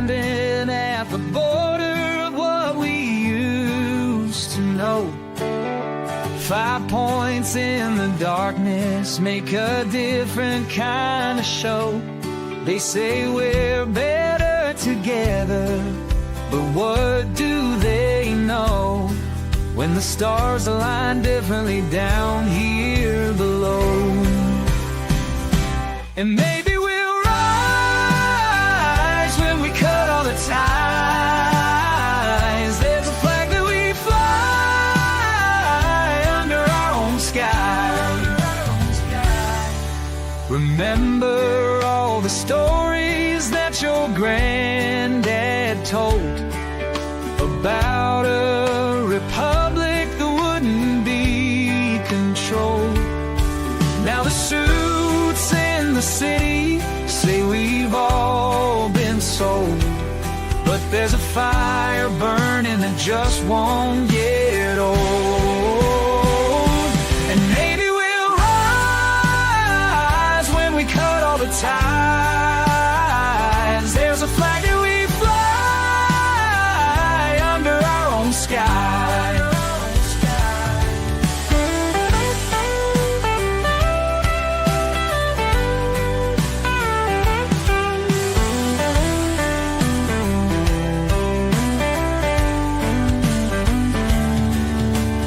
standing at the border of what we used to know. 5 points in the darkness make a different kind of show. They say we're better together, but what do they know when the stars align differently down here below? And maybe we'll rise when we cut all the ties. There's a flag that we fly under our own sky. Remember all the stories that your granddad told about a republic that wouldn't be controlled. Now the suits in the city say we've all been sold, but there's a fire burning that just won't get old. And maybe we'll rise when we cut all the ties. There's a flag that we fly under our own sky.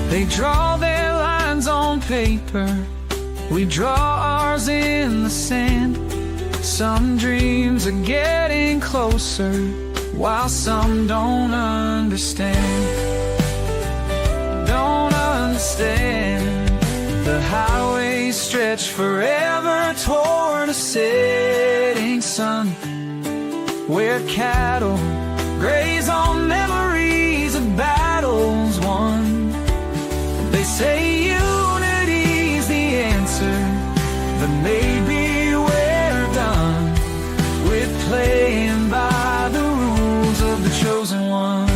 They draw their lines on paper, we draw ours in the sand. Some dreams are getting closer, while some don't understand. Don't understand. The highways stretch forever toward a setting sun, where cattle graze on memories of battles won. They say unity's the answer, but maybe we're done with playing by the rules of the chosen ones.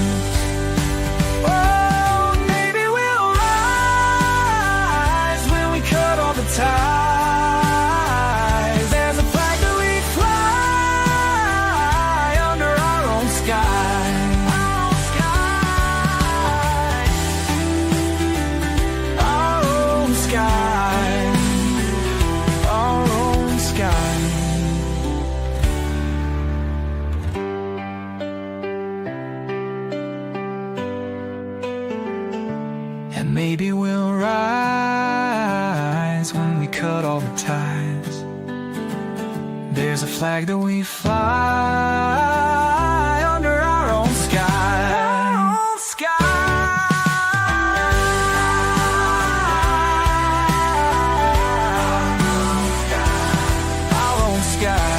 Oh, maybe we'll rise when we cut all the ties. There's a flag that we fly under our own sky. And maybe we'll rise when we cut all the ties. There's a flag that we fly under our own sky. Our own sky. Our own sky.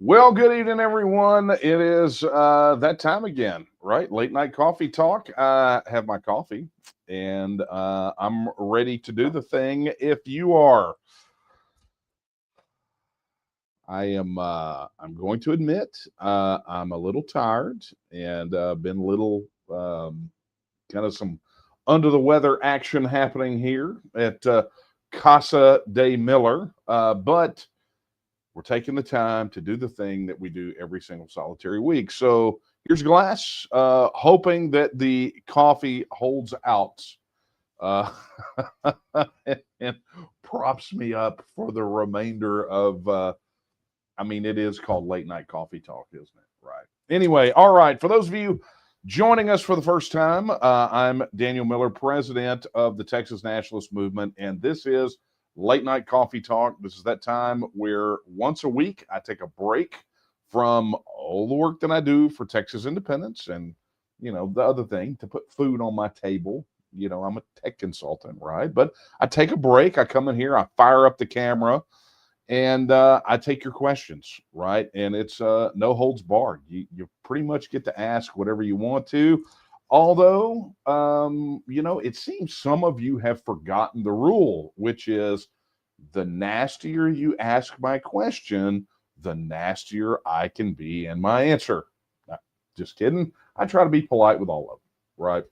Well, good evening, everyone. It is that time again, right? Late night coffee talk. I have my coffee, and I'm ready to do the thing. If you are, I'm going to admit, I'm a little tired and been a little kind of some under the weather action happening here at Casa de Miller, but we're taking the time to do the thing that we do every single solitary week. So here's a glass, hoping that the coffee holds out uh, and props me up for the remainder of. I mean, it is called Late Night Coffee Talk, isn't it? Right. Anyway, all right. For those of you joining us for the first time, I'm Daniel Miller, president of the Texas Nationalist Movement, and this is Late Night Coffee Talk. This is that time where once a week I take a break from all the work that I do for Texas independence and, the other thing, to put food on my table. I'm a tech consultant, right? But I take a break. I come in here, I fire up the camera, and I take your questions, right? And it's no holds barred. You pretty much get to ask whatever you want to. Although, it seems some of you have forgotten the rule, which is the nastier you ask my question, the nastier I can be in my answer. Just kidding. I try to be polite with all of them, right?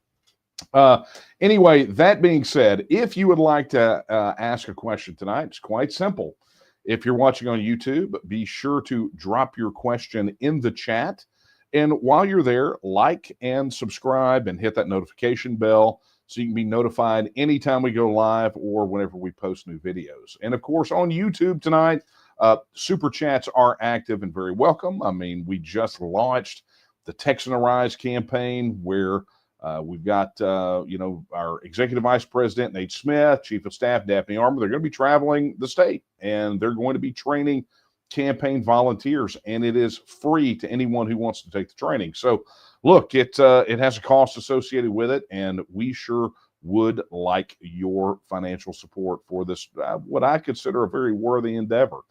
Anyway, that being said, if you would like to ask a question tonight, it's quite simple. If you're watching on YouTube, be sure to drop your question in the chat. And while you're there, like and subscribe and hit that notification bell so you can be notified anytime we go live or whenever we post new videos. And of course, on YouTube tonight, super chats are active and very welcome. I mean, we just launched the Texan Arise campaign where we've got, our Executive Vice President, Nate Smith, Chief of Staff, Daphne Armour. They're going to be traveling the state, and they're going to be training campaign volunteers, and it is free to anyone who wants to take the training. So, look, it has a cost associated with it, and we sure would like your financial support for this, what I consider a very worthy endeavor.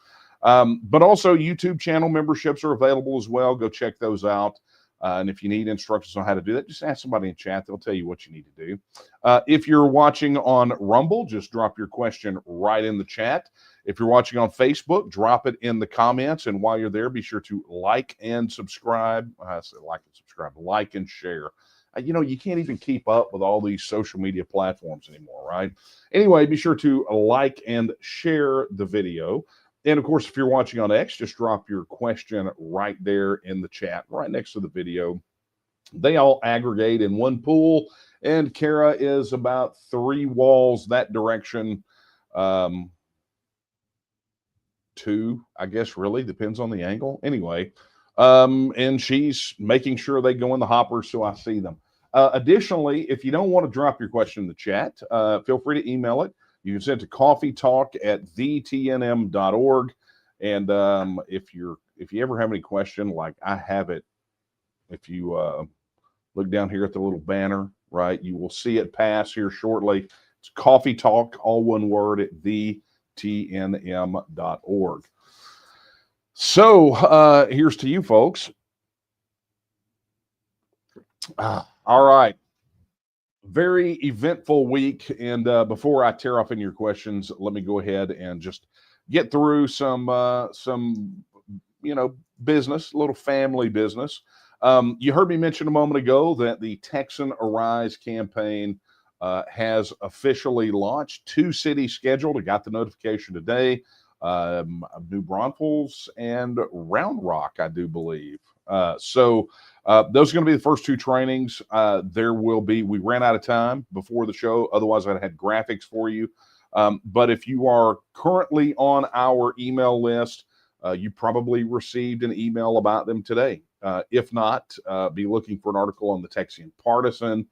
But also, YouTube channel memberships are available as well. Go check those out. And if you need instructions on how to do that, just ask somebody in chat. They'll tell you what you need to do. If you're watching on Rumble, just drop your question right in the chat. If you're watching on Facebook, drop it in the comments. And while you're there, be sure to like and subscribe. I said like and share. You can't even keep up with all these social media platforms anymore, right? Anyway, be sure to like and share the video. And of course, if you're watching on X, just drop your question right there in the chat, right next to the video. They all aggregate in one pool, and Kara is about 3 walls that direction. 2, I guess, really depends on the angle. Anyway, and she's making sure they go in the hopper so I see them. Additionally, if you don't want to drop your question in the chat, feel free to email it. You can send it to coffeetalk@thetnm.org. And if you ever have any question, like I have it, if you look down here at the little banner, right, you will see it pass here shortly. It's Coffee Talk, all one word, at thetnm.org. So here's to you folks. All right. Very eventful week, and before I tear off into your questions, let me go ahead and just get through some business, a little family business. You heard me mention a moment ago that the Texan Arise campaign has officially launched. 2 cities scheduled. I got the notification today. New Braunfels and Round Rock, I do believe. So those are going to be the first 2 trainings. We ran out of time before the show. Otherwise, I'd had graphics for you. But if you are currently on our email list, you probably received an email about them today. If not, be looking for an article on the Texian Partisan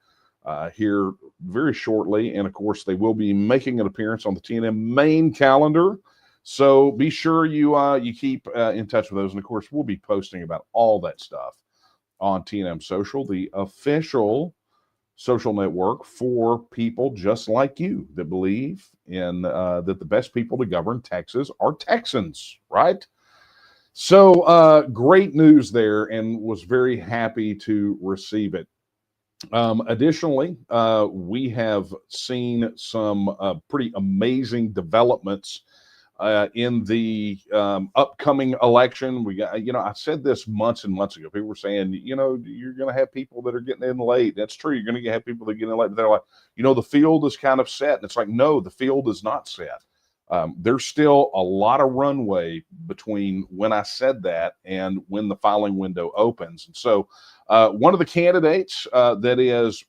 here very shortly. And of course, they will be making an appearance on the TNM main calendar. So be sure you keep in touch with those. And of course, we'll be posting about all that stuff on TNM Social, the official social network for people just like you that believe in that the best people to govern Texas are Texans, right? So great news there, and was very happy to receive it. Additionally, we have seen some pretty amazing developments in the upcoming election. We got, I said this months and months ago. People were saying, you're going to have people that are getting in late. That's true. You're going to have people that get in late. But they're like, the field is kind of set. And it's like, no, the field is not set. There's still a lot of runway between when I said that and when the filing window opens. And so one of the candidates that is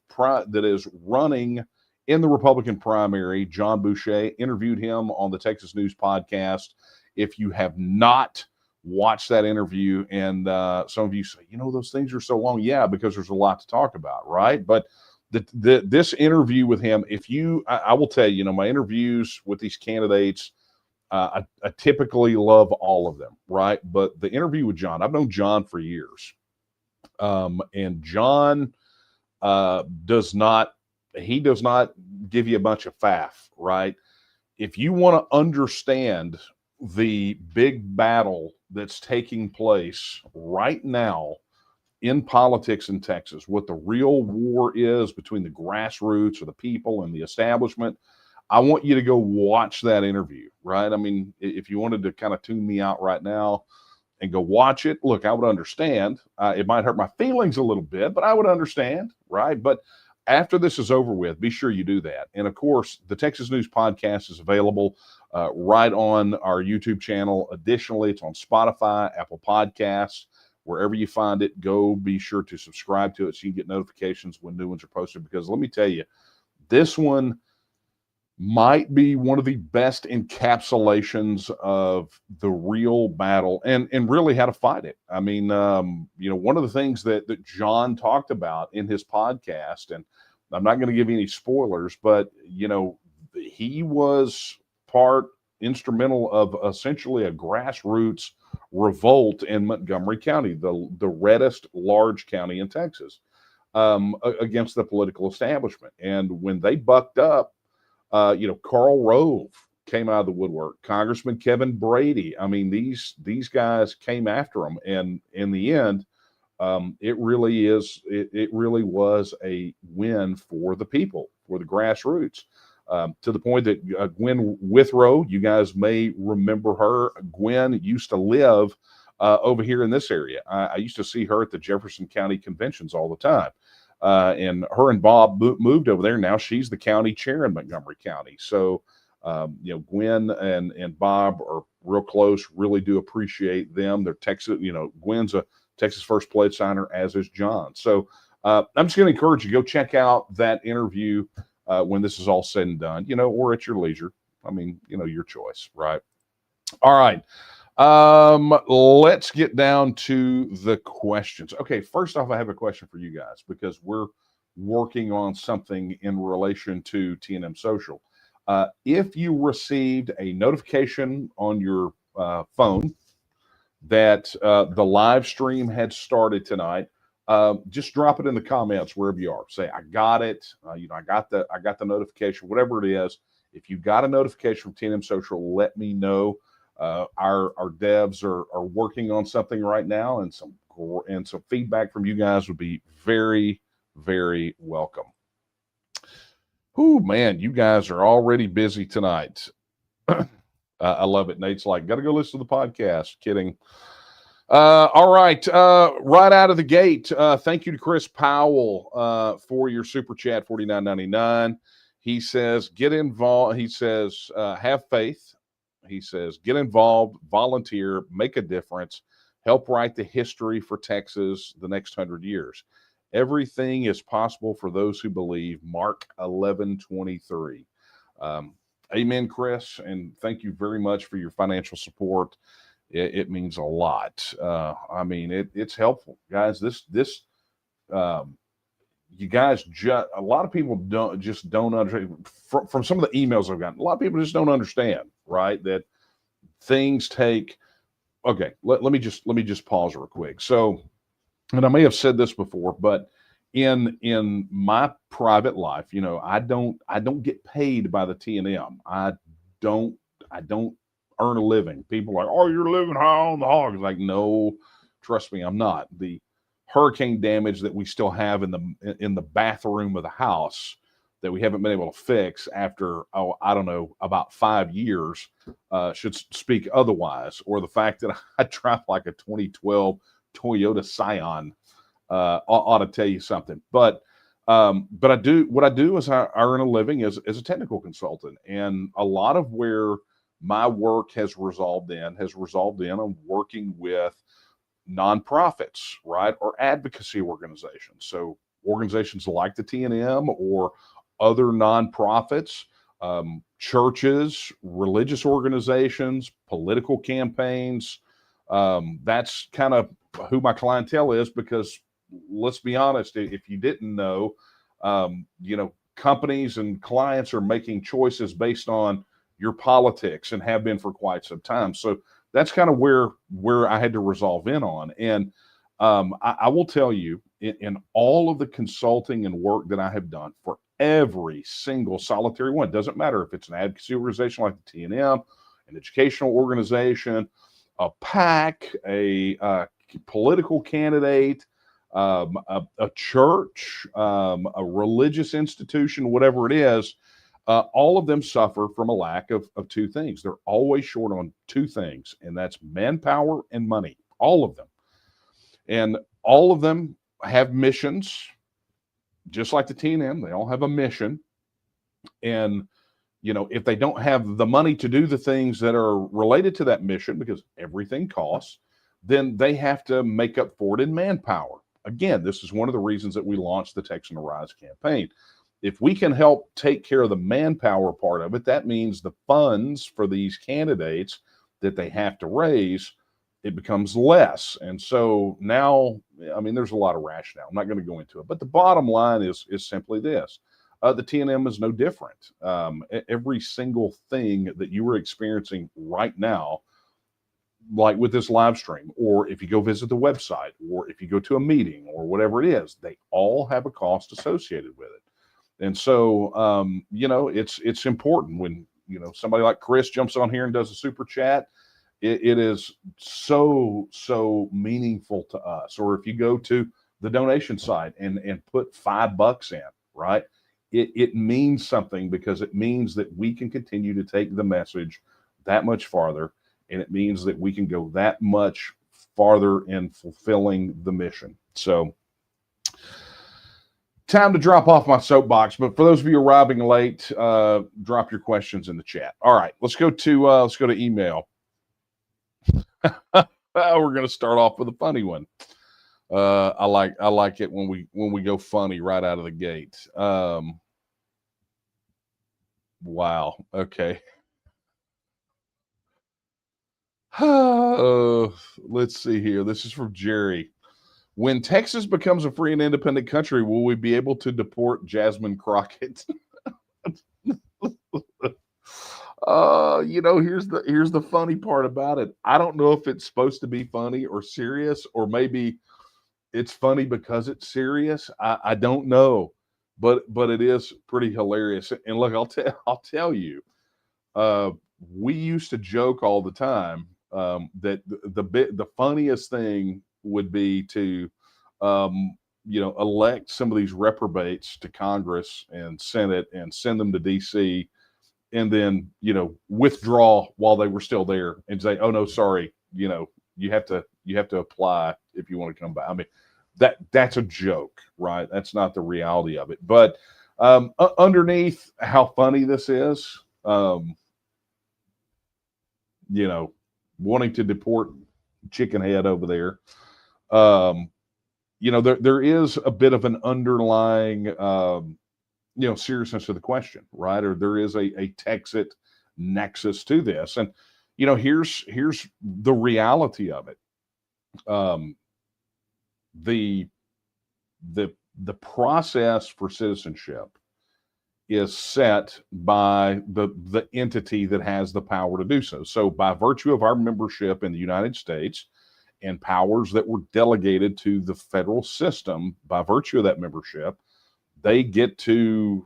running in the Republican primary. John Boucher interviewed him on the Texas News podcast. If you have not watched that interview, and some of you say, those things are so long. Yeah, because there's a lot to talk about, right? But this interview with him, I will tell you, my interviews with these candidates, I typically love all of them, right? But the interview with John, I've known John for years. And John does not give you a bunch of faff, right? If you want to understand the big battle that's taking place right now in politics in Texas, what the real war is between the grassroots or the people and the establishment, I want you to go watch that interview, right? I mean, if you wanted to kind of tune me out right now and go watch it, look, I would understand. It might hurt my feelings a little bit, but I would understand, right? But after this is over with, be sure you do that. And of course, the Texas News podcast is available right on our YouTube channel. Additionally, it's on Spotify, Apple Podcasts, wherever you find it. Go be sure to subscribe to it so you can get notifications when new ones are posted. Because let me tell you, this one might be one of the best encapsulations of the real battle and really how to fight it. I mean, one of the things that John talked about in his podcast, and I'm not going to give you any spoilers, but, he was instrumental of essentially a grassroots revolt in Montgomery County, the reddest large county in Texas, against the political establishment. And when they bucked up, Karl Rove came out of the woodwork. Congressman Kevin Brady. I mean, these guys came after him, and in the end, it really was a win for the people, for the grassroots, to the point that Gwen Withrow, you guys may remember her. Gwen used to live over here in this area. I used to see her at the Jefferson County conventions all the time. And her and Bob moved over there. Now she's the county chair in Montgomery County. So, Gwen and Bob are real close. Really do appreciate them. They're Texas. Gwen's a Texas First Pledge signer, as is John. So, I'm just going to encourage you, go check out that interview when this is all said and done. Or at your leisure. I mean, your choice, right? All right. Let's get down to the questions. Okay, first off, I have a question for you guys because we're working on something in relation to TNM Social. If you received a notification on your phone that the live stream had started tonight, just drop it in the comments wherever you are. Say, I got it. I got the notification, whatever it is. If you got a notification from TNM Social, let me know. Our devs are working on something right now, and some feedback from you guys would be very, very welcome. Oh man, you guys are already busy tonight. I love it. Nate's like, gotta go listen to the podcast. Kidding. All right. Right out of the gate, thank you to Chris Powell for your super chat, $49.99. He says, get involved. He says, have faith. He says, get involved, volunteer, make a difference, help write the history for Texas the next 100 years. Everything is possible for those who believe. Mark 11:23. Amen, Chris, and thank you very much for your financial support. It means a lot. I mean, it's helpful, guys. You guys a lot of people don't understand from some of the emails I've gotten. A lot of people just don't understand, right? That things take. Okay, let me just pause real quick. So, and I may have said this before, but in my private life, I don't get paid by the TNM. I don't earn a living. People are like, oh, you're living high on the hog. It's like, no, trust me, I'm not. The hurricane damage that we still have in the bathroom of the house that we haven't been able to fix after, I don't know, about 5 years should speak otherwise. Or the fact that I drive like a 2012 Toyota Scion ought to tell you something. But what I do is I earn a living as a technical consultant, and a lot of where my work has resolved in on working with nonprofits, right, or advocacy organizations. So organizations like the TNM or other nonprofits, churches, religious organizations, political campaigns. That's kind of who my clientele is, because let's be honest, if you didn't know, companies and clients are making choices based on your politics and have been for quite some time. So that's kind of where I had to resolve in on. And I will tell you, in all of the consulting and work that I have done for every single solitary one, it doesn't matter if it's an advocacy organization like the TNM, an educational organization, a PAC, a political candidate, a church, a religious institution, whatever it is, all of them suffer from a lack of two things. They're always short on two things, and that's manpower and money. All of them. And all of them have missions, just like the TNM. They all have a mission. And, if they don't have the money to do the things that are related to that mission, because everything costs, then they have to make up for it in manpower. Again, this is one of the reasons that we launched the Texan Arise campaign. If we can help take care of the manpower part of it, that means the funds for these candidates that they have to raise, it becomes less. And so now, there's a lot of rationale. I'm not going to go into it, but the bottom line is simply this. The TNM is no different. Every single thing that you are experiencing right now, like with this live stream, or if you go visit the website, or if you go to a meeting, or whatever it is, they all have a cost associated with it. And so, it's important when, somebody like Chris jumps on here and does a super chat. It is so meaningful to us. Or if you go to the donation site and put $5 in, right? It means something, because it means that we can continue to take the message that much farther. And it means that we can go that much farther in fulfilling the mission. So, time to drop off my soapbox. But for those of you arriving late, drop your questions in the chat. All right, let's go to email. We're going to start off with a funny one. I like it when we go funny right out of the gate. Wow. Okay. Let's see here. This is from Jerry. When Texas becomes a free and independent country, will we be able to deport Jasmine Crockett? Here's the funny part about it. I don't know if it's supposed to be funny or serious, or maybe it's funny because it's serious. I don't know, but it is pretty hilarious. And look, I'll tell you, we used to joke all the time that the funniest thing would be to elect some of these reprobates to Congress and Senate and send them to DC, and then withdraw while they were still there and say, oh no, sorry, you have to apply if you want to come back. That's a joke, right? That's not the reality of it. But underneath how funny this is, wanting to deport Chicken Head over there, there is a bit of an underlying seriousness to the question, right? Or there is a TEXIT nexus to this. And here's the reality of it. The process for citizenship is set by the entity that has the power to do so. So by virtue of our membership in the United States and powers that were delegated to the federal system by virtue of that membership, they get to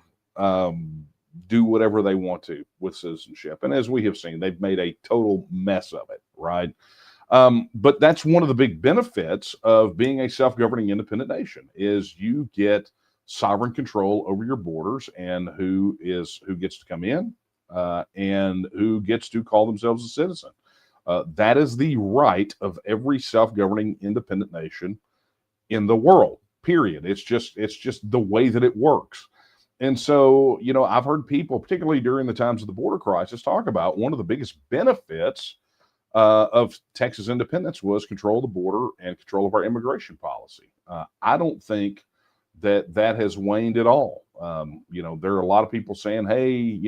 do whatever they want to with citizenship. And as we have seen, they've made a total mess of it, right? But that's one of the big benefits of being a self-governing independent nation, is you get sovereign control over your borders and who gets to come in and who gets to call themselves a citizen. That is the right of every self-governing independent nation in the world, period. It's just the way that it works. And so, I've heard people, particularly during the times of the border crisis, talk about one of the biggest benefits of Texas independence was control of the border and control of our immigration policy. I don't think that has waned at all. There are a lot of people saying, hey,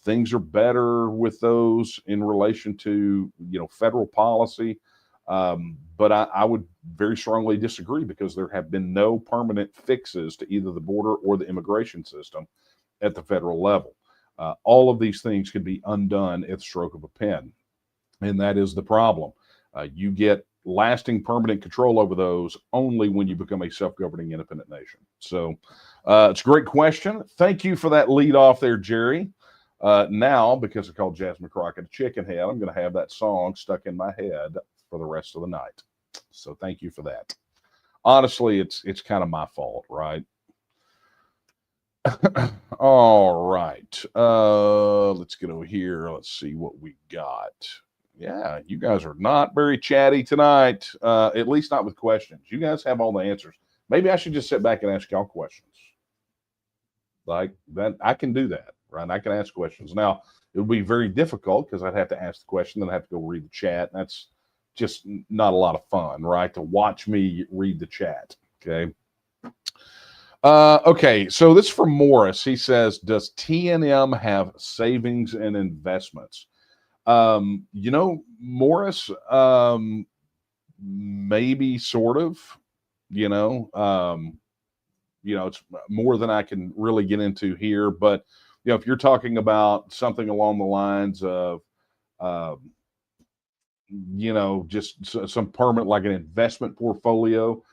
things are better with those in relation to, federal policy. But I would very strongly disagree, because there have been no permanent fixes to either the border or the immigration system at the federal level. All of these things could be undone at the stroke of a pen. And that is the problem. You get lasting permanent control over those only when you become a self-governing independent nation. So it's a great question. Thank you for that lead off there, Jerry. Now, because I called Jasmine Crockett a chicken head, I'm going to have that song stuck in my head for the rest of the night. So thank you for that. Honestly, it's kind of my fault, right? All right. Let's get over here. Let's see what we got. Yeah, you guys are not very chatty tonight, at least not with questions. You guys have all the answers. Maybe I should just sit back and ask y'all questions. Like that, I can do that, right? I can ask questions. Now, it would be very difficult, because I'd have to ask the question, then I'd have to go read the chat. That's just not a lot of fun, right? To watch me read the chat, okay? Okay, so this is from Morris. He says, does TNM have savings and investments? Morris, maybe sort of, it's more than I can really get into here, but if you're talking about something along the lines of, just some permanent, like an investment portfolio,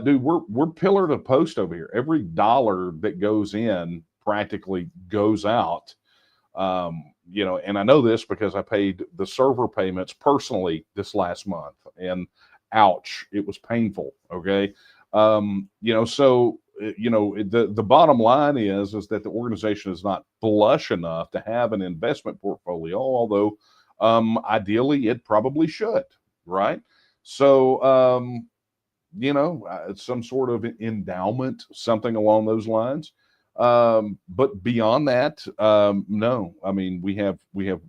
dude, we're pillar to post over here. Every dollar that goes in practically goes out. And I know this because I paid the server payments personally this last month, and ouch, it was painful. Okay. The bottom line is that the organization is not flush enough to have an investment portfolio, although, ideally it probably should. Right. So, some sort of endowment, something along those lines. But beyond that, no. I mean, we have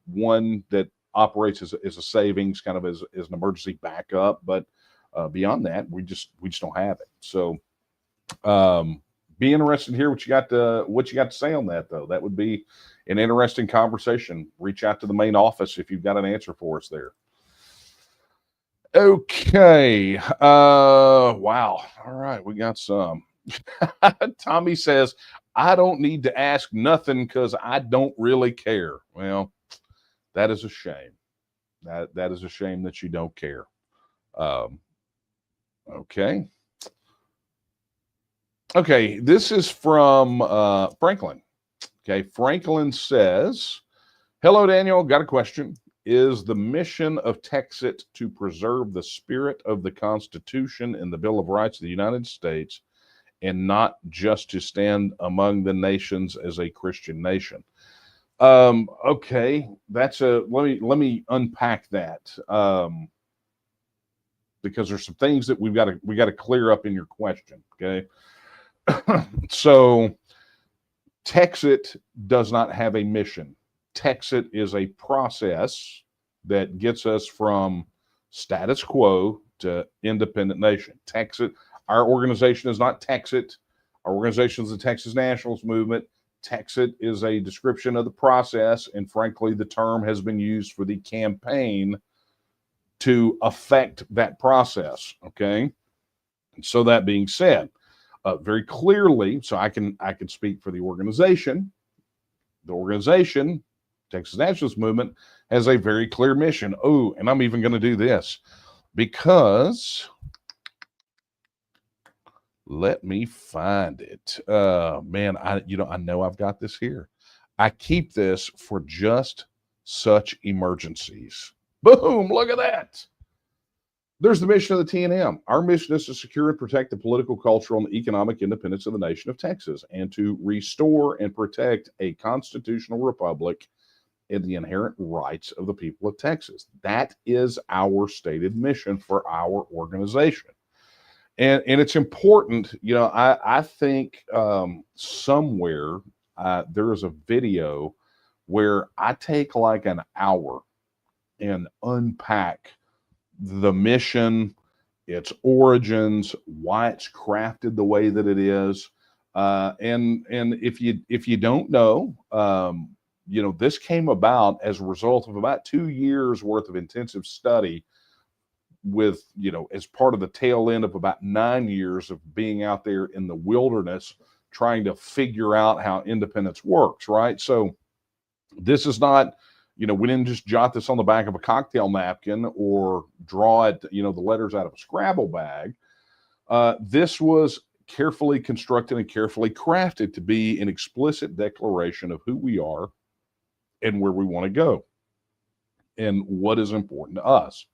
one that operates as a savings, kind of as an emergency backup. But beyond that, we just don't have it. So, be interested to hear what you got to say on that, though. That would be an interesting conversation. Reach out to the main office if you've got an answer for us there. Okay. Wow. All right. We got some. Tommy says, I don't need to ask nothing because I don't really care. Well, that is a shame. That is a shame that you don't care. Okay. Okay. This is from Franklin. Okay. Franklin says, hello, Daniel. Got a question. Is the mission of TEXIT to preserve the spirit of the Constitution and the Bill of Rights of the United States, and not just to stand among the nations as a Christian nation? Okay, that's let me unpack that, because there's some things that we got to clear up in your question. Okay, so TEXIT does not have a mission. TEXIT is a process that gets us from status quo to independent nation. TEXIT, our organization is not TEXIT. Our organization is the Texas Nationalist movement. TEXIT is a description of the process, and frankly, the term has been used for the campaign to affect that process. Okay, so that being said, very clearly, so I can speak for the organization. The organization, Texas Nationalist Movement, has a very clear mission. Oh, and I'm even going to do this because, let me find it. Man, I know I've got this here. I keep this for just such emergencies. Boom, look at that. There's the mission of the TNM. Our mission is to secure and protect the political, cultural, and economic independence of the nation of Texas, and to restore and protect a constitutional republic and the inherent rights of the people of Texas. That is our stated mission for our organization. And it's important, I think somewhere there is a video where I take like an hour and unpack the mission its origins, why it's crafted the way that it is. And if you don't know, this came about as a result of about 2 years worth of intensive study with, as part of the tail end of about 9 years of being out there in the wilderness trying to figure out how independence works, right? So this is not, we didn't just jot this on the back of a cocktail napkin or draw it, the letters out of a Scrabble bag. This was carefully constructed and carefully crafted to be an explicit declaration of who we are and where we want to go and what is important to us.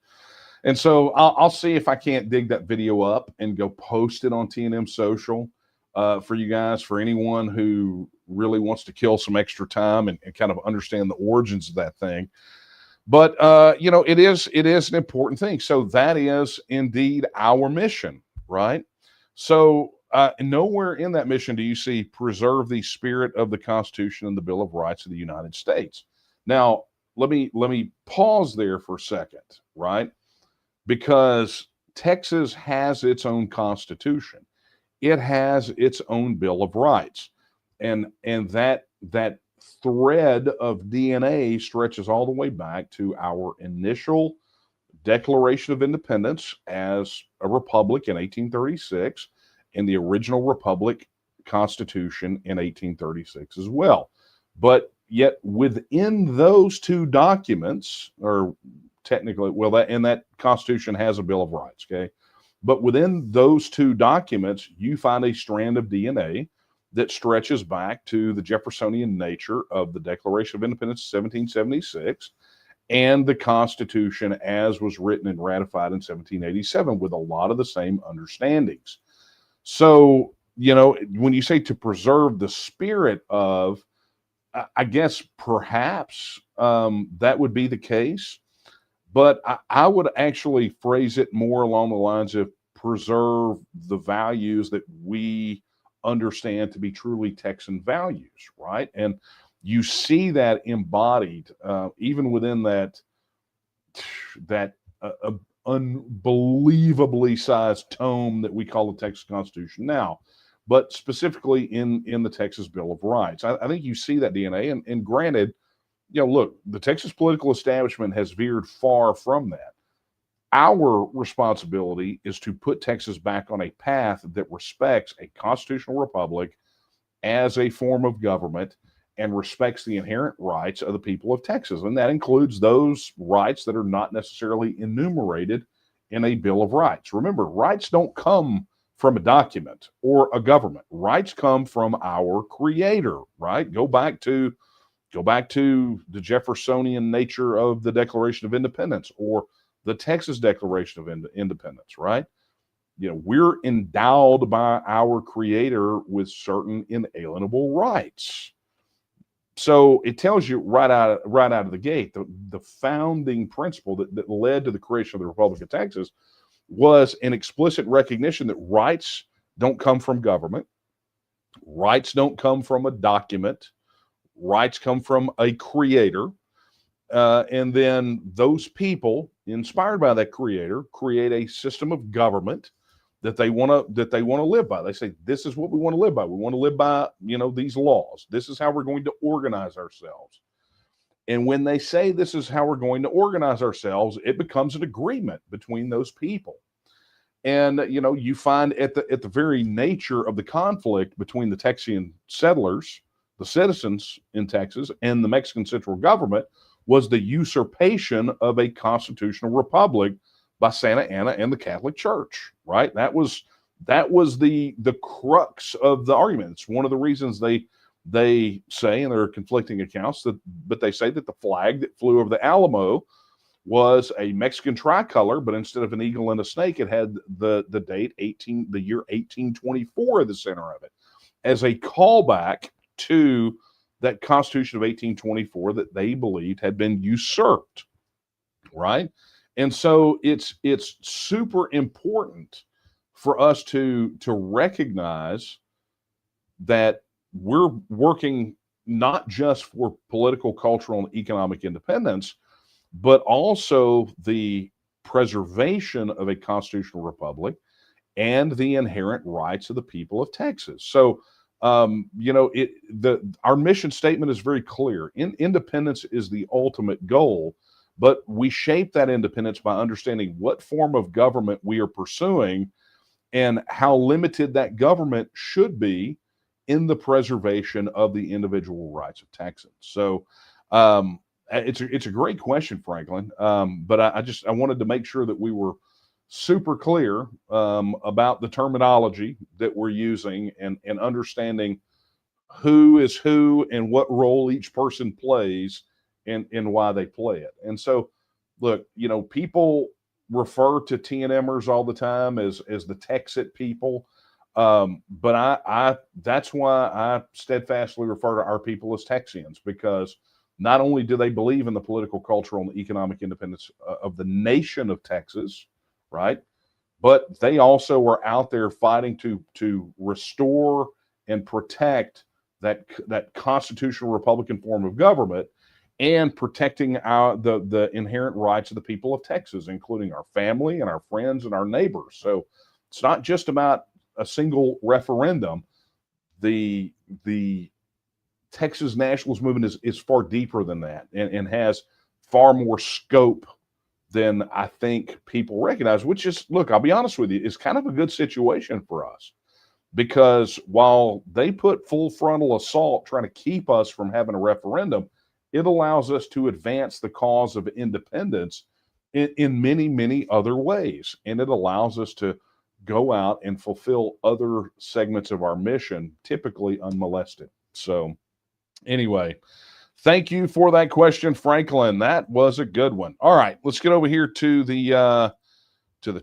And so I'll see if I can't dig that video up and go post it on TNM Social for you guys, for anyone who really wants to kill some extra time and kind of understand the origins of that thing. But it is an important thing. So that is indeed our mission, right? So nowhere in that mission do you see preserve the spirit of the Constitution and the Bill of Rights of the United States. Now, let me pause there for a second, right? Because Texas has its own constitution. It has its own Bill of Rights. And that thread of DNA stretches all the way back to our initial Declaration of Independence as a republic in 1836 and the original Republic Constitution in 1836 as well. But yet within those two documents, or technically, that Constitution has a Bill of Rights, okay? But within those two documents, you find a strand of DNA that stretches back to the Jeffersonian nature of the Declaration of Independence of 1776 and the Constitution as was written and ratified in 1787 with a lot of the same understandings. So, when you say to preserve the spirit of, I guess perhaps that would be the case. But I would actually phrase it more along the lines of preserve the values that we understand to be truly Texan values, right? And you see that embodied even within that unbelievably sized tome that we call the Texas Constitution now, but specifically in the Texas Bill of Rights. I think you see that DNA, and granted, look, the Texas political establishment has veered far from that. Our responsibility is to put Texas back on a path that respects a constitutional republic as a form of government and respects the inherent rights of the people of Texas. And that includes those rights that are not necessarily enumerated in a Bill of Rights. Remember, rights don't come from a document or a government. Rights come from our Creator, right? Go back to the Jeffersonian nature of the Declaration of Independence or the Texas Declaration of Independence, right? We're endowed by our Creator with certain inalienable rights. So it tells you right out of the gate, the founding principle that led to the creation of the Republic of Texas was an explicit recognition that rights don't come from government, rights don't come from a document, rights come from a Creator, and then those people, inspired by that Creator, create a system of government that they want to live by. They say, this is what we want to live by. We want to live by, these laws. This is how we're going to organize ourselves. And when they say this is how we're going to organize ourselves, it becomes an agreement between those people. And you find at the very nature of the conflict between the Texian settlers, the citizens in Texas, and the Mexican central government was the usurpation of a constitutional republic by Santa Anna and the Catholic Church, right? That was the crux of the argument. It's one of the reasons they say, and there are conflicting accounts, but they say that the flag that flew over the Alamo was a Mexican tricolor, but instead of an eagle and a snake, it had the year 1824 at the center of it, as a callback to that Constitution of 1824 that they believed had been usurped, right? And so it's super important for us to recognize that we're working not just for political, cultural, and economic independence, but also the preservation of a constitutional republic and the inherent rights of the people of Texas. So, our mission statement is very clear. Independence is the ultimate goal, but we shape that independence by understanding what form of government we are pursuing and how limited that government should be in the preservation of the individual rights of Texans. So, it's a great question, Franklin. But I wanted to make sure that we were super clear about the terminology that we're using and understanding who is who and what role each person plays and why they play it. And so, look, people refer to TNMers all the time as the TEXIT people. But I that's why I steadfastly refer to our people as Texians, because not only do they believe in the political, cultural, and economic independence of the nation of Texas, right? But they also are out there fighting to restore and protect that constitutional Republican form of government and protecting the inherent rights of the people of Texas, including our family and our friends and our neighbors. So it's not just about a single referendum. The Texas nationalist movement is far deeper than that and has far more scope than I think people recognize, which is, look, I'll be honest with you, is kind of a good situation for us, because while they put full frontal assault trying to keep us from having a referendum, it allows us to advance the cause of independence in many, many other ways. And it allows us to go out and fulfill other segments of our mission, typically unmolested. So anyway, thank you for that question, Franklin. That was a good one. All right, let's get over here to the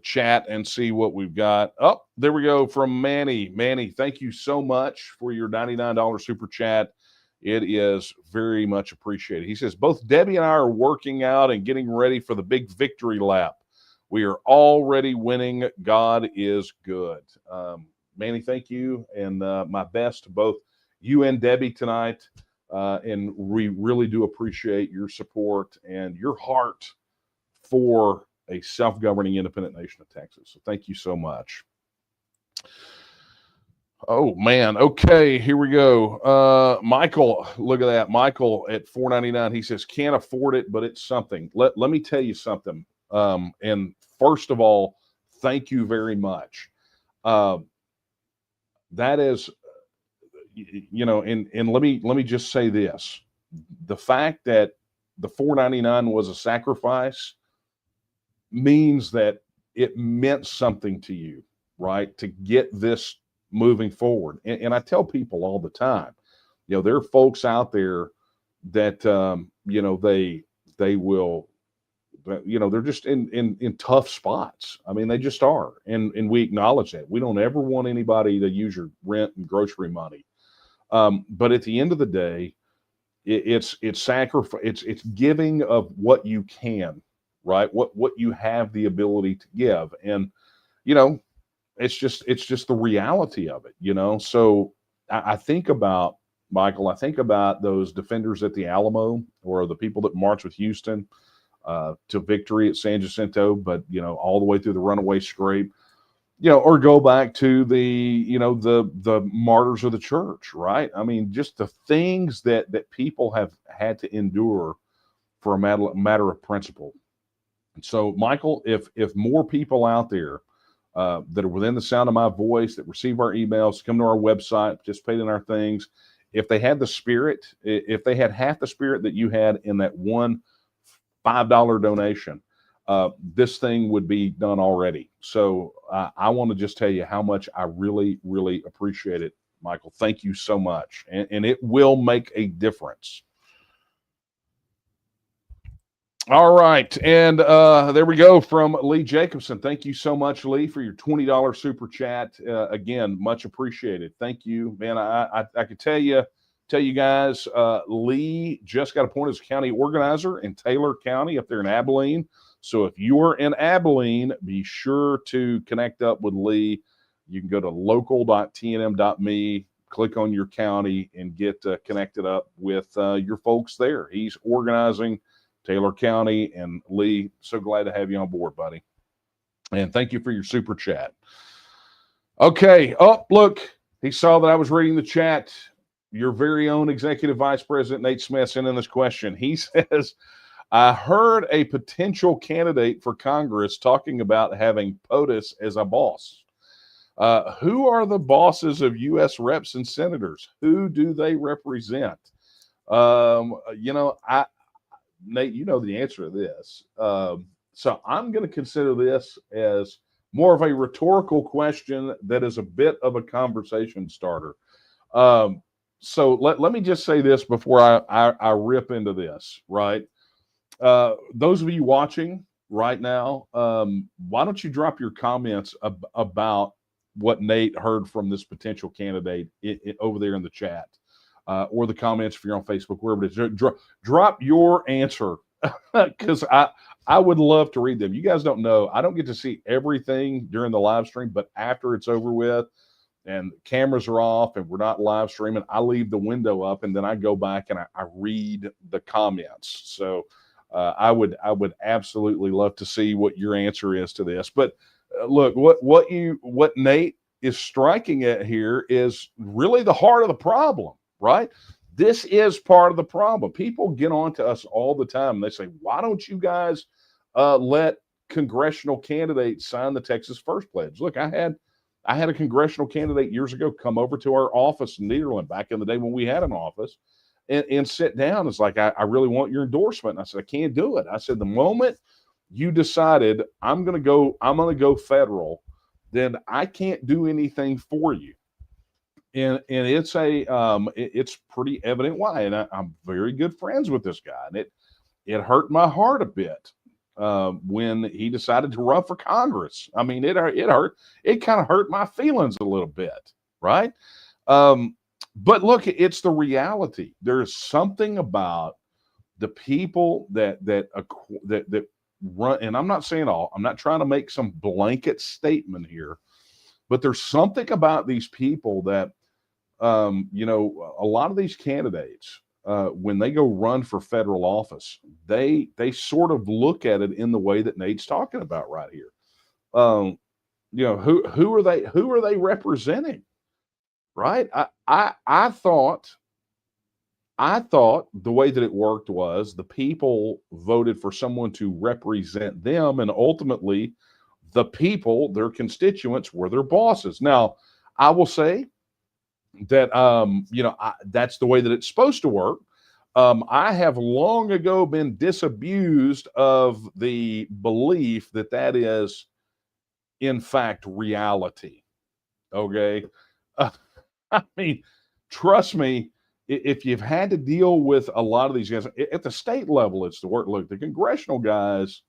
chat and see what we've got. Oh, there we go, from Manny. Manny, thank you so much for your $99 super chat. It is very much appreciated. He says, both Debbie and I are working out and getting ready for the big victory lap. We are already winning. God is good. Manny, thank you. And my best to both you and Debbie tonight. And we really do appreciate your support and your heart for a self-governing independent nation of Texas. So thank you so much. Oh, man. Okay, here we go. Michael, look at that. Michael at $4.99. He says, can't afford it, but it's something. Let me tell you something. And first of all, thank you very much. That is, and let me just say this. The fact that the $4.99 was a sacrifice means that it meant something to you, right? To get this moving forward. And I tell people all the time, there are folks out there that, they will, they're just in tough spots. I mean, they just are. And we acknowledge that. We don't ever want anybody to use your rent and grocery money. But at the end of the day, it's sacrifice. It's giving of what you can, right? What you have the ability to give. And, it's just the reality of it, So I think about, Michael, I think about those defenders at the Alamo, or the people that marched with Houston to victory at San Jacinto, but, all the way through the runaway scrape, or go back to the martyrs of the church, right? I mean, just the things that people have had to endure for a matter of principle. And so, Michael, if more people out there that are within the sound of my voice, that receive our emails, come to our website, participate in our things, if they had the spirit, if they had half the spirit that you had in that one $5 donation, this thing would be done already. So I want to just tell you how much I really, really appreciate it, Michael. Thank you so much. And it will make a difference. All right. And there we go from Lee Jacobson. Thank you so much, Lee, for your $20 super chat. Again, much appreciated. Thank you, man. I could tell you guys, Lee just got appointed as county organizer in Taylor County up there in Abilene. So if you're in Abilene, be sure to connect up with Lee. You can go to local.tnm.me, click on your county, and get connected up with your folks there. He's organizing Taylor County. And Lee, so glad to have you on board, buddy. And thank you for your super chat. Okay. Oh, look, he saw that I was reading the chat. Your very own Executive Vice President Nate Smith sent in this question. He says, I heard a potential candidate for Congress talking about having POTUS as a boss. Who are the bosses of U.S. reps and senators? Who do they represent? Nate, you know the answer to this. So I'm going to consider this as more of a rhetorical question that is a bit of a conversation starter. So let me just say this before I rip into this, right? Those of you watching right now, why don't you drop your comments about what Nate heard from this potential candidate over there in the chat, or the comments if you're on Facebook, wherever it is. Drop your answer, because I would love to read them. You guys don't know, I don't get to see everything during the live stream, but after it's over with and cameras are off and we're not live streaming, I leave the window up and then I go back and I read the comments. So I would absolutely love to see what your answer is to this. But look, what Nate is striking at here is really the heart of the problem, right? This is part of the problem. People get on to us all the time and they say, why don't you guys let congressional candidates sign the Texas First Pledge? Look, I had a congressional candidate years ago come over to our office in Nederland back in the day when we had an office and sit down. It's like, I really want your endorsement. And I said, I can't do it. I said, the moment you decided I'm going to go federal, then I can't do anything for you. And it's pretty evident why. And I'm very good friends with this guy. And it hurt my heart a bit when he decided to run for Congress. I mean, it kind of hurt my feelings a little bit, right? But look, it's the reality. There's something about the people that run, and I'm not saying all, I'm not trying to make some blanket statement here, but there's something about these people that, a lot of these candidates, when they go run for federal office, they sort of look at it in the way that Nate's talking about right here. Who are they representing? Right? I thought the way that it worked was the people voted for someone to represent them, and ultimately the people, their constituents, were their bosses. Now, I will say that that's the way that it's supposed to work. I have long ago been disabused of the belief that is in fact reality. Okay. I mean, trust me, if you've had to deal with a lot of these guys at the state level, it's the work. Look, the congressional guys,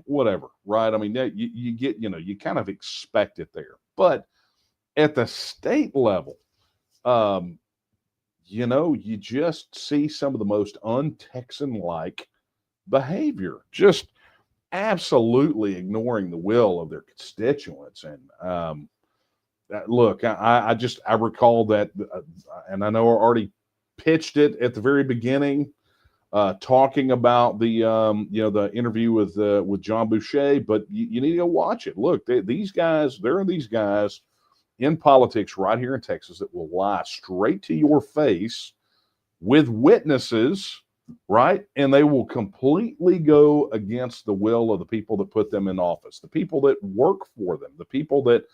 whatever, right? I mean, you get, you kind of expect it there. But at the state level, you just see some of the most un-Texan-like behavior, just absolutely ignoring the will of their constituents. And look, I recall that, and I know I already pitched it at the very beginning, talking about the interview with John Boucher, but you need to go watch it. Look, there are these guys in politics right here in Texas that will lie straight to your face with witnesses, right? And they will completely go against the will of the people that put them in office, the people that work for them, the people that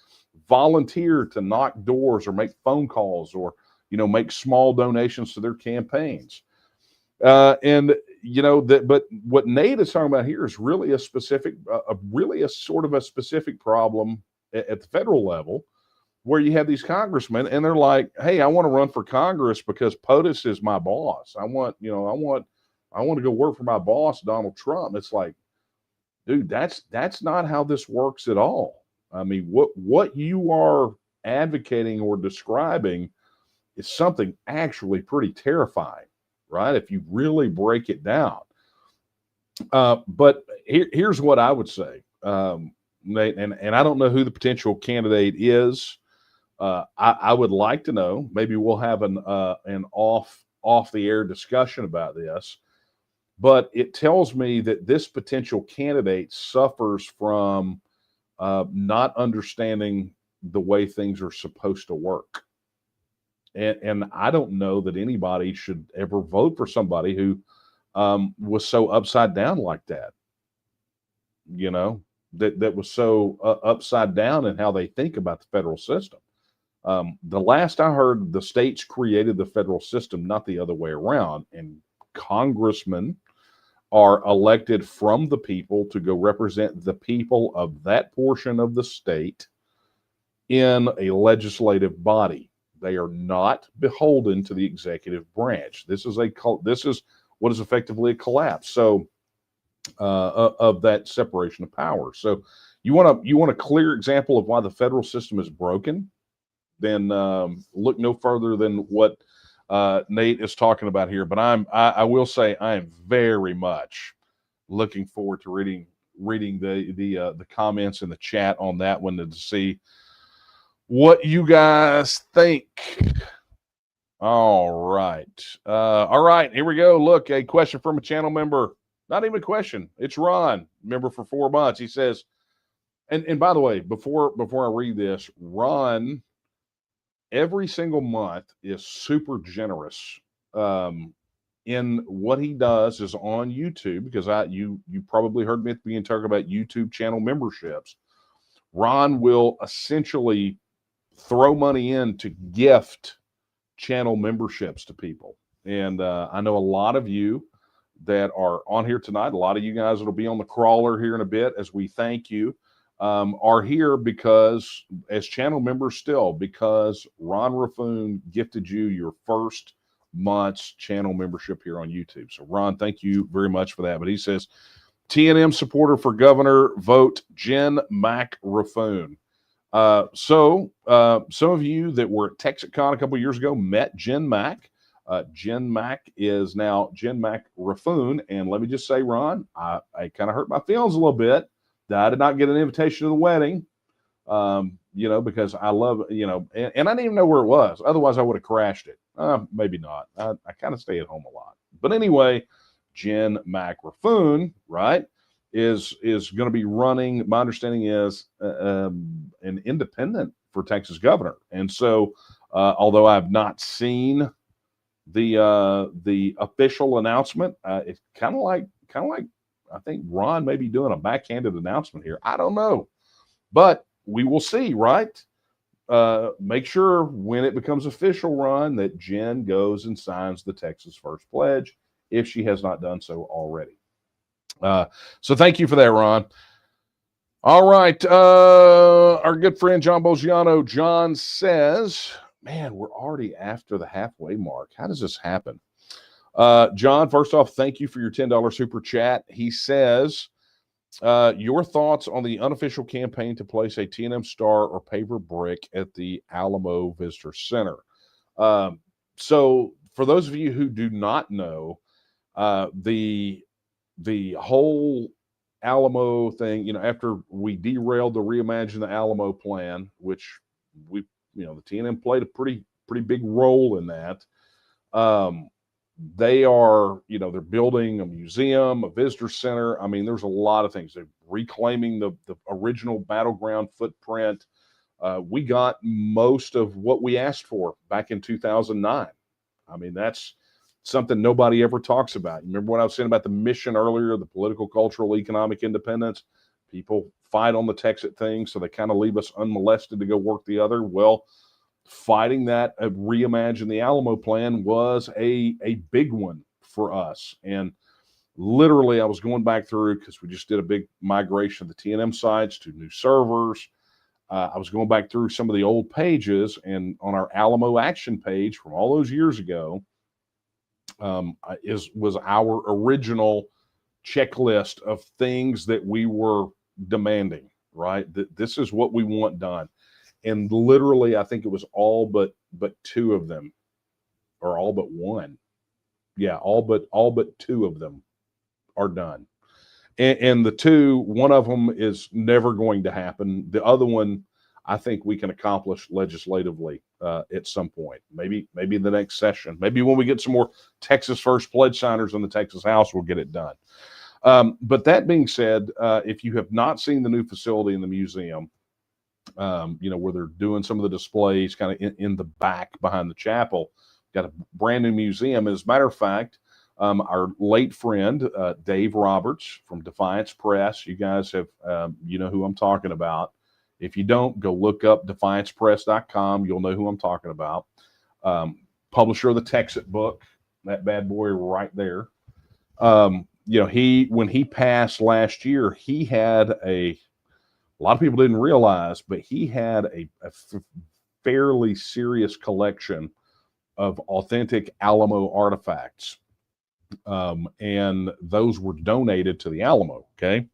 volunteer to knock doors or make phone calls or, make small donations to their campaigns. But what Nate is talking about here is really a specific problem at the federal level, where you have these congressmen and they're like, hey, I want to run for Congress because POTUS is my boss. I want to go work for my boss, Donald Trump. It's like, dude, that's not how this works at all. I mean, what you are advocating or describing is something actually pretty terrifying, right? If you really break it down. But here's what I would say, Nate, and I don't know who the potential candidate is. I would like to know. Maybe we'll have an off the air discussion about this. but it tells me that this potential candidate suffers from not understanding the way things are supposed to work. And I don't know that anybody should ever vote for somebody who was so upside down like that. You know, that was so upside down in how they think about the federal system. The last I heard, the states created the federal system, not the other way around. And congressmen are elected from the people to go represent the people of that portion of the state in a legislative body. They are not beholden to the executive branch. This is what is effectively a collapse. So of that separation of power. So you want a clear example of why the federal system is broken? Then look no further than what Nate is talking about here. But I will say I am very much looking forward to reading the comments in the chat on that one to see what you guys think. All right, here we go. Look, a question from a channel member. Not even a question. It's Ron, member for 4 months. He says, and by the way, before I read this, Ron every single month is super generous in what he does is on YouTube, because you probably heard me being talking about YouTube channel memberships. Ron will essentially throw money in to gift channel memberships to people. And I know a lot of you that are on here tonight, a lot of you guys that'll be on the crawler here in a bit as we thank you, are here because as channel members still, because Ron Raffoon gifted you your first month's channel membership here on YouTube. So Ron, thank you very much for that. But he says, TNM supporter for governor, vote Jen Mac Raffoon. So some of you that were at TexitCon a couple years ago met Jen Mac. Jen Mac is now Jen Mac Raffoon. And let me just say, Ron, I kind of hurt my feelings a little bit that I did not get an invitation to the wedding, because I love, and I didn't even know where it was. Otherwise, I would have crashed it. Maybe not. I kind of stay at home a lot. But anyway, Jen Mac Raffoon, right, is going to be running, my understanding is an independent for Texas governor. And so, although I've not seen the official announcement, it's kind of like I think Ron may be doing a backhanded announcement here. I don't know, but we will see, right? Make sure when it becomes official, Ron, that Jen goes and signs the Texas First Pledge if she has not done so already. So thank you for that, Ron. All right. Our good friend John Bosiano, John says, man, we're already after the halfway mark. How does this happen? John, first off, thank you for your $10 super chat. He says, your thoughts on the unofficial campaign to place a TNM star or paver brick at the Alamo Visitor Center. So for those of you who do not know, the whole Alamo thing, after we derailed the Reimagine the Alamo plan, which the TNM played a pretty big role in that. They are, they're building a museum, a visitor center. I mean, there's a lot of things. They're reclaiming the original battleground footprint. We got most of what we asked for back in 2009. I mean, that's something nobody ever talks about. You remember what I was saying about the mission earlier, the political, cultural, economic independence? People fight on the TEXIT thing, so they kind of leave us unmolested to go work the other. Well, fighting that Reimagine the Alamo plan was a big one for us. And literally, I was going back through, because we just did a big migration of the TNM sites to new servers. I was going back through some of the old pages, and on our Alamo action page from all those years ago was our original checklist of things that we were demanding, right? That this is what we want done. And literally, I think it was all but 2 of them, or all but 1. Yeah, all but 2 of them are done. And the 2, one of them is never going to happen. The other one, I think we can accomplish legislatively at some point. Maybe in the next session. Maybe when we get some more Texas First pledge signers in the Texas House, we'll get it done. But that being said, if you have not seen the new facility in the museum, where they're doing some of the displays kind of in the back behind the chapel, got a brand new museum. As a matter of fact, our late friend, Dave Roberts from Defiance Press, you guys have, you know who I'm talking about. If you don't, go look up defiancepress.com. You'll know who I'm talking about. Publisher of the TEXIT book, that bad boy right there. When he passed last year, he had a lot of people didn't realize, but he had a fairly serious collection of authentic Alamo artifacts. And those were donated to the Alamo. Okay.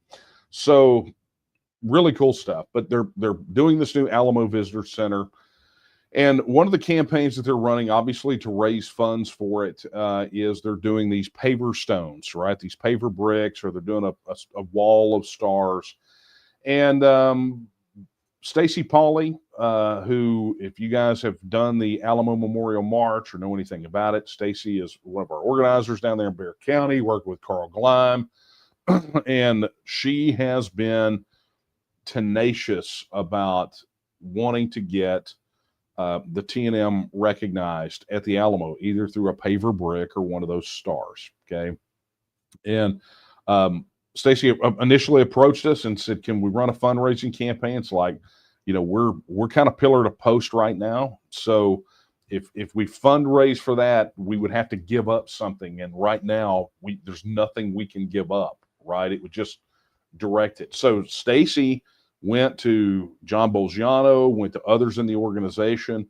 So really cool stuff, but they're doing this new Alamo Visitor Center. And one of the campaigns that they're running, obviously to raise funds for it, is they're doing these paver stones, right? These paver bricks, or they're doing a wall of stars. And Stacy Pauley, who, if you guys have done the Alamo Memorial March or know anything about it, Stacy is one of our organizers down there in Bexar County, working with Carl Gleim. And she has been tenacious about wanting to get the TNM recognized at the Alamo, either through a paver brick or one of those stars. Okay. And Stacy initially approached us and said, can we run a fundraising campaign? It's like, we're kind of pillar to post right now. So if we fundraise for that, we would have to give up something. And right now there's nothing we can give up, right? It would just direct it. So Stacy went to John Bolgiano, went to others in the organization,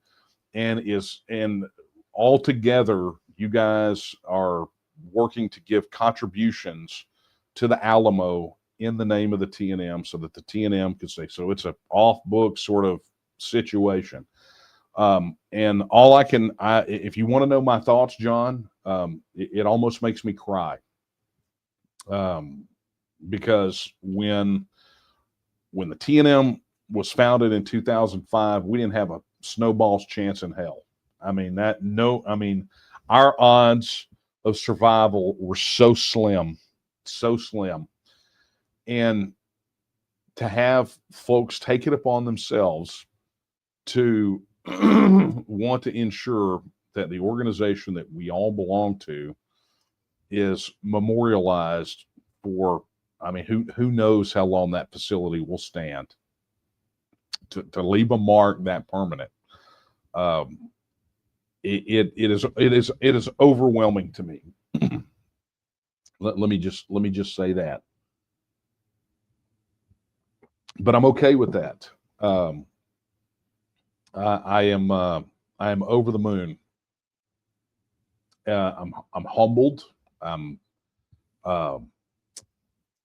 and all together, you guys are working to give contributions to the Alamo in the name of the TNM, so that the TNM can say, so it's an off-book sort of situation. And all if you want to know my thoughts, John, it almost makes me cry. Because when the TNM was founded in 2005, we didn't have a snowball's chance in hell. Our odds of survival were so slim. And to have folks take it upon themselves to want to ensure that the organization that we all belong to is memorialized for, who knows how long that facility will stand, to leave a mark that permanent. It is overwhelming to me. Let me just say that. But I'm okay with that. I am over the moon. I'm humbled.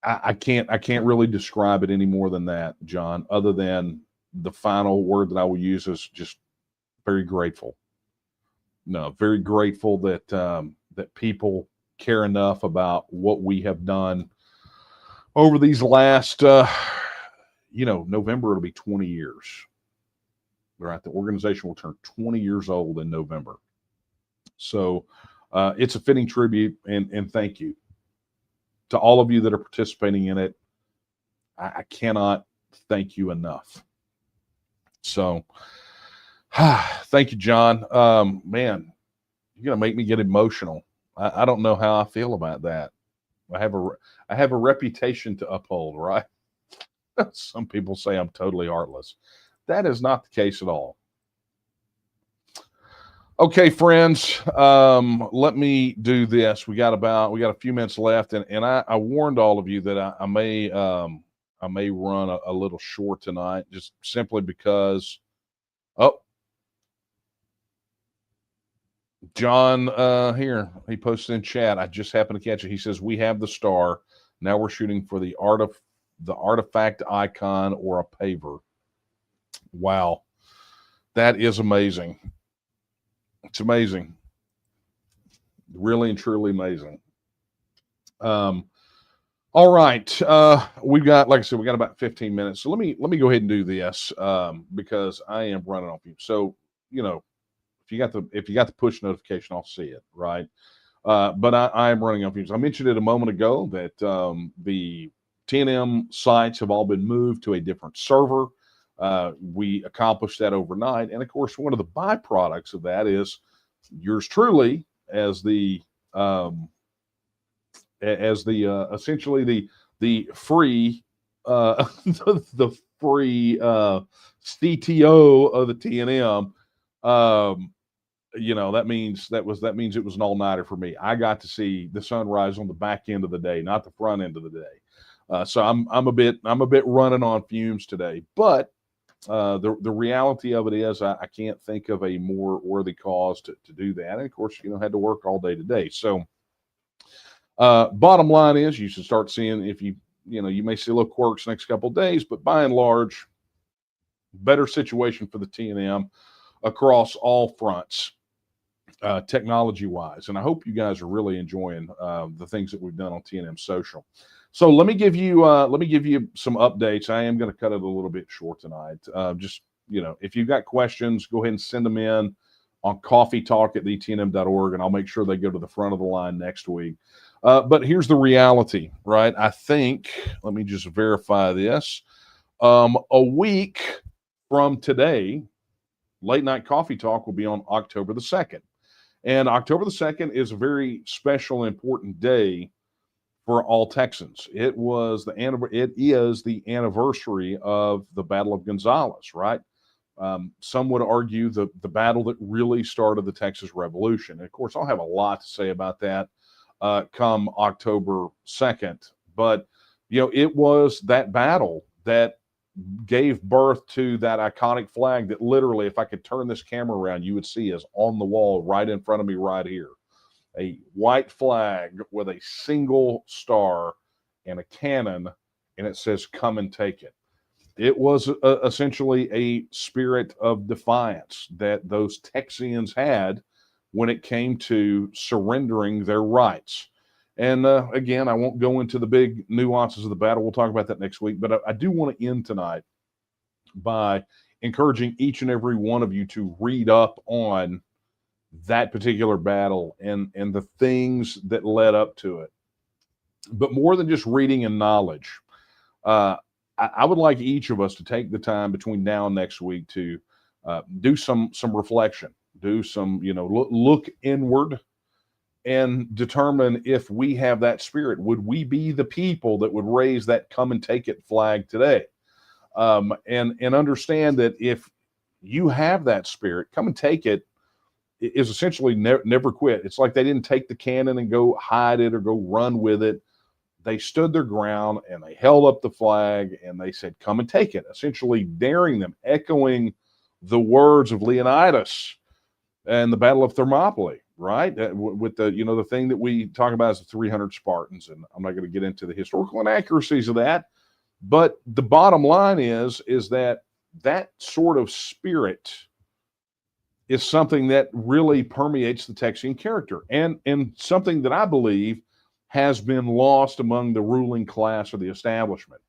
I can't really describe it any more than that, John, other than the final word that I will use is just very grateful. No, very grateful that that people care enough about what we have done over these last, November, it'll be 20 years. Right. The organization will turn 20 years old in November. So it's a fitting tribute, and thank you to all of you that are participating in it. I cannot thank you enough. So thank you, John. Man, you're going to make me get emotional. I don't know how I feel about that. I have a reputation to uphold, right? Some people say I'm totally heartless. That is not the case at all. Okay, friends, let me do this. We got a few minutes left, and I warned all of you that I may run a little short tonight, just simply because. Oh, John here, he posted in chat. I just happened to catch it. He says, we have the star. Now we're shooting for the artifact icon or a paver. Wow, that is amazing. It's amazing. Really and truly amazing. All All right. We've got, like I said, we got about 15 minutes. So let me go ahead and do this because I am running off you. So, you know, if you got the push notification, I'll see it, right? But I am running off fumes. I mentioned it a moment ago that the TNM sites have all been moved to a different server. We accomplished that overnight, and of course, one of the byproducts of that is yours truly as the essentially the free the free CTO of the TNM. That means it was an all-nighter for me. I got to see the sunrise on the back end of the day, not the front end of the day. So I'm a bit running on fumes today. But the reality of it is I can't think of a more worthy cause to do that. And of course, had to work all day today. So bottom line is you should start seeing if you may see little quirks next couple of days, but by and large, better situation for the TNM across all fronts. Technology wise, and I hope you guys are really enjoying the things that we've done on TNM Social. So let me give you some updates. I am going to cut it a little bit short tonight. Just if you've got questions, go ahead and send them in on coffeetalk@tnm.org, and I'll make sure they go to the front of the line next week. But here's the reality, right? I think, let me just verify this. A week from today, Late Night Coffee Talk will be on October the 2nd. And October the 2nd is a very special, important day for all Texans. It is the anniversary of the Battle of Gonzales, right? Some would argue the battle that really started the Texas Revolution. And of course, I'll have a lot to say about that come October 2nd. But, it was that battle that gave birth to that iconic flag that literally, if I could turn this camera around, you would see is on the wall right in front of me right here. A white flag with a single star and a cannon, and it says, "Come and take it." It was essentially a spirit of defiance that those Texians had when it came to surrendering their rights. And again, I won't go into the big nuances of the battle. We'll talk about that next week. But I do want to end tonight by encouraging each and every one of you to read up on that particular battle and the things that led up to it. But more than just reading and knowledge, I would like each of us to take the time between now and next week to do some reflection, do some, look inward and determine if we have that spirit. Would we be the people that would raise that "come and take it" flag today? And understand that if you have that spirit, "come and take it" is essentially never quit. It's like they didn't take the cannon and go hide it or go run with it. They stood their ground and they held up the flag and they said, "Come and take it," essentially daring them, echoing the words of Leonidas and the Battle of Thermopylae, right? With the thing that we talk about as the 300 Spartans. And I'm not going to get into the historical inaccuracies of that. But the bottom line is that sort of spirit is something that really permeates the Texian character and something that I believe has been lost among the ruling class or the establishment.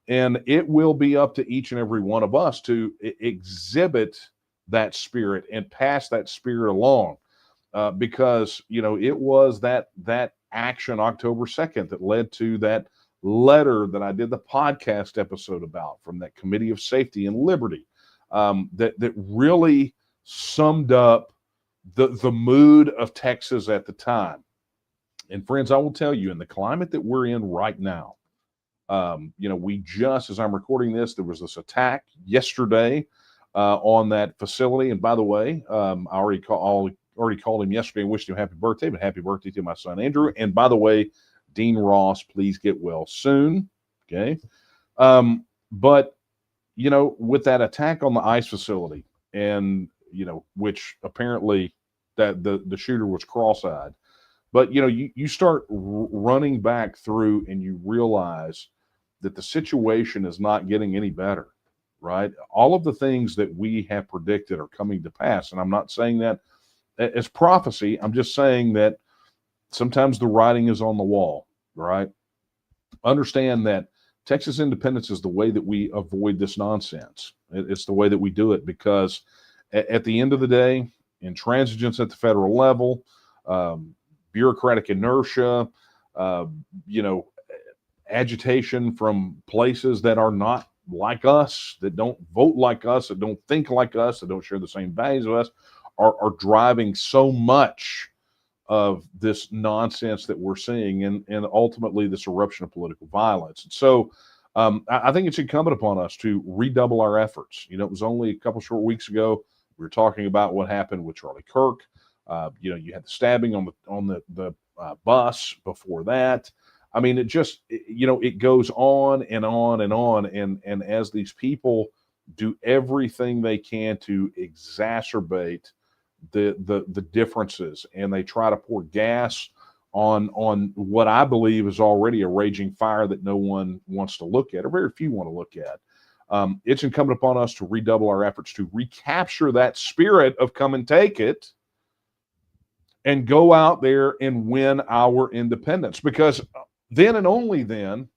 And it will be up to each and every one of us to exhibit that spirit and pass that spirit along because, it was that action October 2nd that led to that letter that I did the podcast episode about from that Committee of Safety and Liberty that really summed up the mood of Texas at the time. And friends, I will tell you, in the climate that we're in right now, we just, as I'm recording this, there was this attack yesterday on that facility. And by the way, I already called him yesterday and wished him happy birthday, but happy birthday to my son, Andrew. And by the way, Dean Ross, please get well soon. Okay. But, with that attack on the ICE facility and, which apparently that the shooter was cross-eyed, but, you start running back through and you realize that the situation is not getting any better, right? All of the things that we have predicted are coming to pass. And I'm not saying that as prophecy. I'm just saying that sometimes the writing is on the wall, right? understand that Texas independence is the way that we avoid this nonsense. It's the way that we do it, because at the end of the day, intransigence at the federal level, bureaucratic inertia, uh, you know, agitation from places that are not like us, that don't vote like us, that don't think like us, that don't share the same values as us, are driving so much of this nonsense that we're seeing, and ultimately this eruption of political violence. And so I think it's incumbent upon us to redouble our efforts. You know, it was only a couple short weeks ago we were talking about what happened with Charlie Kirk. You know, you had the stabbing on the bus before that. I mean, you know, it goes on and on and on. And as these people do everything they can to exacerbate the differences, and they try to pour gas on what I believe is already a raging fire that no one wants to look at, or very few want to look at. It's incumbent upon us to redouble our efforts to recapture that spirit of come and take it, and go out there and win our independence, because then and only then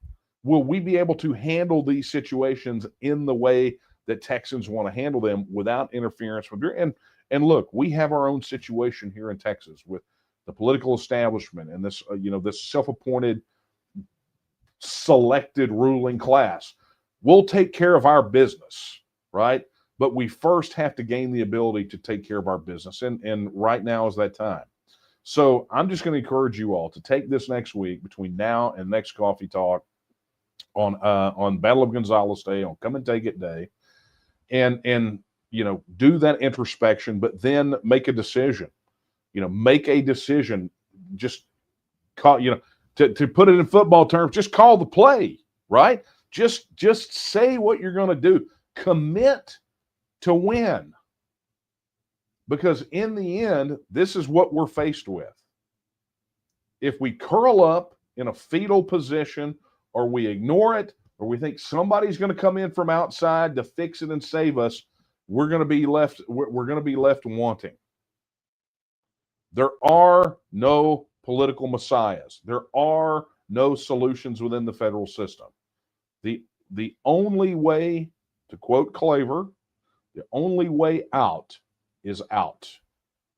will we be able to handle these situations in the way that Texans want to handle them, without interference from and look, we have our own situation here in Texas with the political establishment and this you know, this self-appointed selected ruling class. We'll take care of our business, right? But we first have to gain the ability to take care of our business, and right now is that time. So I'm just going to encourage you all to take this next week, between now and next coffee talk, on Battle of Gonzales Day, on Come and Take It Day, and you know, do that introspection, but then make a decision. You know, make a decision. Just call, you know, to put it in football terms, just call the play, right? Just say what you're going to do. Commit to win. Because in the end, this is what we're faced with. If we curl up in a fetal position, or we ignore it, or we think somebody's going to come in from outside to fix it and save us, we're going to be left wanting. There are no political messiahs. There are no solutions within the federal system. The only way, to quote Claver, the only way out is out.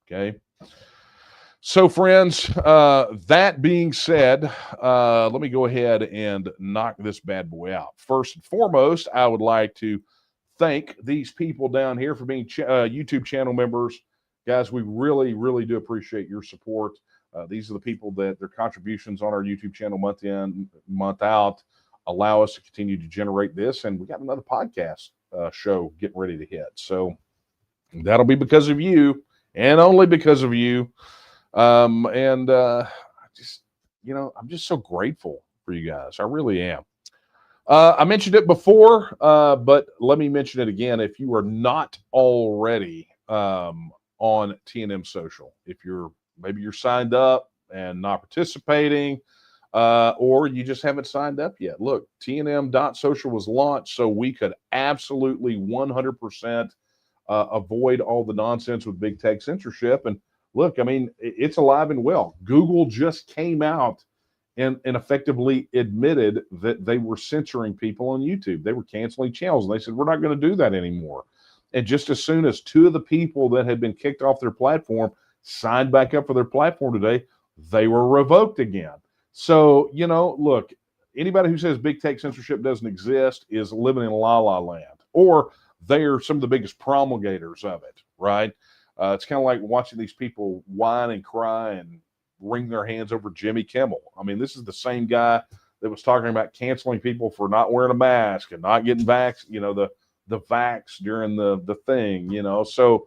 Okay. So, friends, that being said, let me go ahead and knock this bad boy out. First and foremost, I would like to thank these people down here for being YouTube channel members. Guys, we really, really do appreciate your support. These are the people that their contributions on our YouTube channel month in, month out allow us to continue to generate this. And we got another podcast show getting ready to hit. So that'll be because of you, and only because of you. I just, you know, I'm just so grateful for you guys. I really am. I mentioned it before, but let me mention it again. If you are not already on TNM Social, if maybe you're signed up and not participating, or you just haven't signed up yet. Look, TNM.social was launched so we could absolutely 100% avoid all the nonsense with big tech censorship. And look, I mean, it's alive and well. Google just came out and effectively admitted that they were censoring people on YouTube. They were canceling channels, and they said, we're not going to do that anymore. And just as soon as two of the people that had been kicked off their platform signed back up for their platform today, they were revoked again. So, you know, look, anybody who says big tech censorship doesn't exist is living in la la land, or they are some of the biggest promulgators of it, right? It's kind of like watching these people whine and cry and wring their hands over Jimmy Kimmel. I mean, this is the same guy that was talking about canceling people for not wearing a mask and not getting vax, you know, the vax during the thing, you know. So,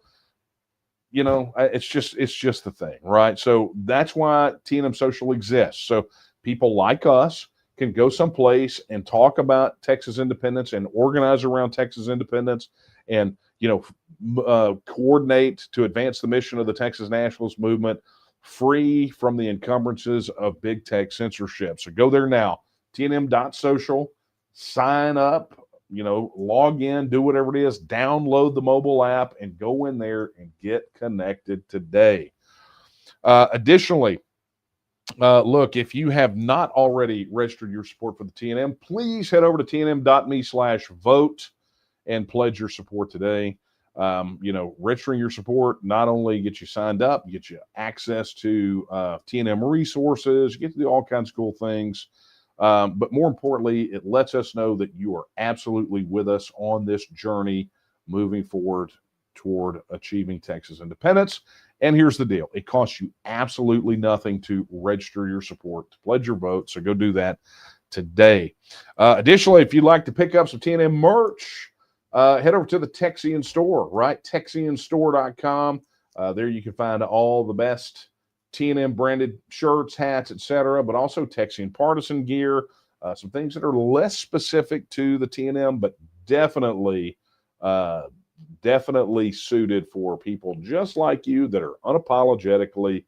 you know, it's just the thing, right? So that's why TNM Social exists. So people like us can go someplace and talk about Texas independence and organize around Texas independence, and, you know, coordinate to advance the mission of the Texas Nationalist movement, free from the encumbrances of big tech censorship. So go there now, TNM.social, sign up, you know, log in, do whatever it is, download the mobile app, and go in there and get connected today. Additionally, Look, if you have not already registered your support for the TNM, please head over to tnm.me/vote and pledge your support today. Registering your support not only gets you signed up, gets you access to TNM resources, you get to do all kinds of cool things. But more importantly, it lets us know that you are absolutely with us on this journey moving forward toward achieving Texas independence. And here's the deal. It costs you absolutely nothing to register your support, to pledge your vote. So go do that today. Additionally, if you'd like to pick up some TNM merch, head over to the Texian store, right? TexianStore.com. There you can find all the best TNM branded shirts, hats, etc., but also Texian partisan gear, some things that are less specific to the TNM, but definitely suited for people just like you that are unapologetically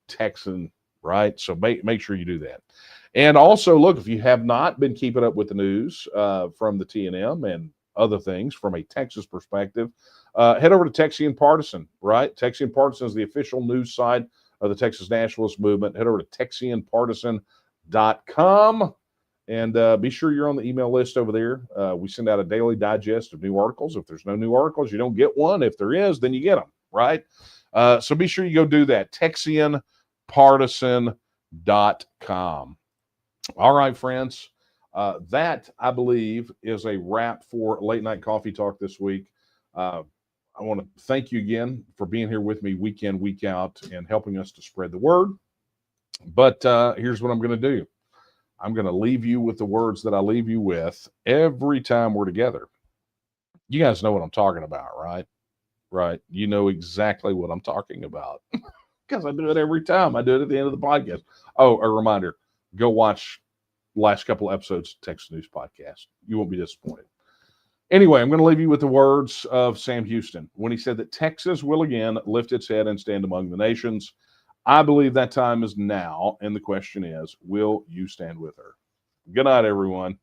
Texan, right? So make sure you do that. And also, look, if you have not been keeping up with the news from the TNM and other things from a Texas perspective, head over to Texian Partisan, right? Texian Partisan is the official news site of the Texas Nationalist movement. Head over to TexianPartisan.com and be sure you're on the email list over there. We send out a daily digest of new articles. If there's no new articles, you don't get one. If there is, then you get them, right? So be sure you go do that. TexianPartisan.com. All right, friends. That, I believe, is a wrap for Late Night Coffee Talk this week. I want to thank you again for being here with me week in, week out, and helping us to spread the word. But here's what I'm going to do. I'm going to leave you with the words that I leave you with every time we're together. You guys know what I'm talking about, right? Right. You know exactly what I'm talking about because I do it every time. I do it at the end of the podcast. Oh, a reminder, go watch last couple of episodes of Texas News Podcast. You won't be disappointed. Anyway, I'm going to leave you with the words of Sam Houston when he said that Texas will again lift its head and stand among the nations. I believe that time is now, and the question is, will you stand with her? Good night, everyone.